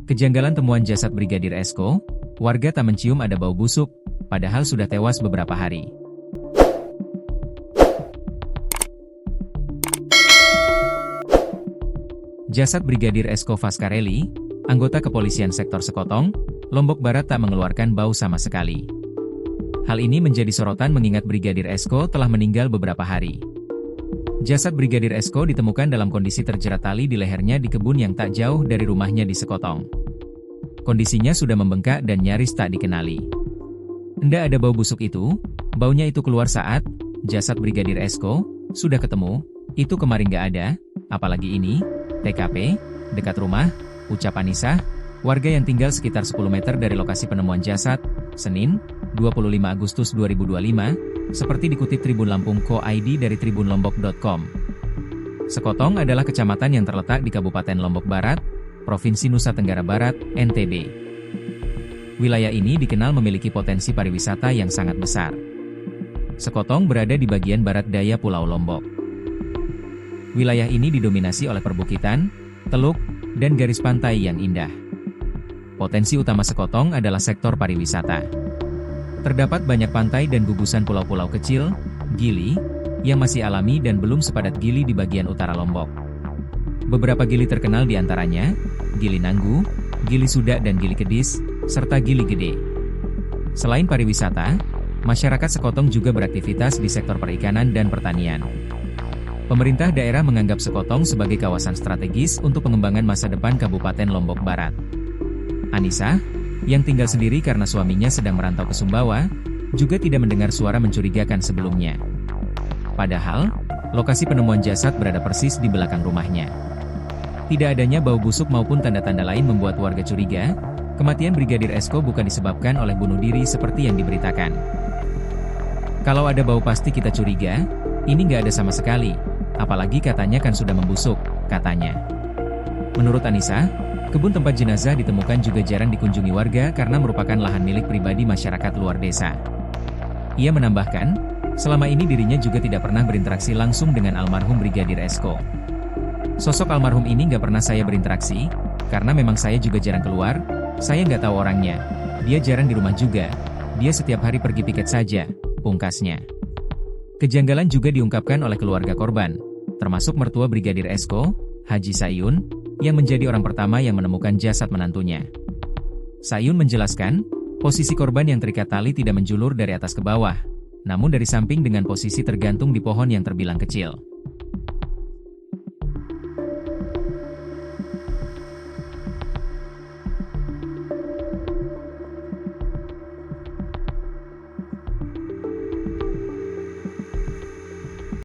Kejanggalan temuan jasad Brigadir Esko, warga tak mencium ada bau busuk, padahal sudah tewas beberapa hari. Jasad Brigadir Esko Faskareli, anggota kepolisian sektor Sekotong, Lombok Barat tak mengeluarkan bau sama sekali. Hal ini menjadi sorotan mengingat Brigadir Esko telah meninggal beberapa hari. Jasad Brigadir Esko ditemukan dalam kondisi terjerat tali di lehernya di kebun yang tak jauh dari rumahnya di Sekotong. Kondisinya sudah membengkak dan nyaris tak dikenali. Ndak ada bau busuk itu, baunya itu keluar saat jasad Brigadir Esko sudah ketemu, itu kemarin nggak ada, apalagi ini, TKP, dekat rumah, ucap Anissa, warga yang tinggal sekitar 10 meter dari lokasi penemuan jasad, Senin, 25 Agustus 2025, seperti dikutip Tribun Lampung.co.id dari tribunlombok.com. Sekotong adalah kecamatan yang terletak di Kabupaten Lombok Barat, Provinsi Nusa Tenggara Barat, NTB. Wilayah ini dikenal memiliki potensi pariwisata yang sangat besar. Sekotong berada di bagian barat daya Pulau Lombok. Wilayah ini didominasi oleh perbukitan, teluk, dan garis pantai yang indah. Potensi utama Sekotong adalah sektor pariwisata. Terdapat banyak pantai dan gugusan pulau-pulau kecil, gili, yang masih alami dan belum sepadat gili di bagian utara Lombok. Beberapa gili terkenal di antaranya, Gili Nanggu, Gili Sudak dan Gili Kedis, serta Gili Gede. Selain pariwisata, masyarakat Sekotong juga beraktivitas di sektor perikanan dan pertanian. Pemerintah daerah menganggap Sekotong sebagai kawasan strategis untuk pengembangan masa depan Kabupaten Lombok Barat. Anissa, yang tinggal sendiri karena suaminya sedang merantau ke Sumbawa, juga tidak mendengar suara mencurigakan sebelumnya. Padahal, lokasi penemuan jasad berada persis di belakang rumahnya. Tidak adanya bau busuk maupun tanda-tanda lain membuat warga curiga, kematian Brigadir Esko bukan disebabkan oleh bunuh diri seperti yang diberitakan. Kalau ada bau pasti kita curiga, ini nggak ada sama sekali, apalagi katanya kan sudah membusuk, katanya. Menurut Anissa, kebun tempat jenazah ditemukan juga jarang dikunjungi warga karena merupakan lahan milik pribadi masyarakat luar desa. Ia menambahkan, selama ini dirinya juga tidak pernah berinteraksi langsung dengan almarhum Brigadir Esko. Sosok almarhum ini nggak pernah saya berinteraksi, karena memang saya juga jarang keluar, saya nggak tahu orangnya. Dia jarang di rumah juga, dia setiap hari pergi piket saja, pungkasnya. Kejanggalan juga diungkapkan oleh keluarga korban, termasuk mertua Brigadir Esko, Haji Sayun, yang menjadi orang pertama yang menemukan jasad menantunya. Sayun menjelaskan, posisi korban yang terikat tali tidak menjulur dari atas ke bawah, namun dari samping dengan posisi tergantung di pohon yang terbilang kecil.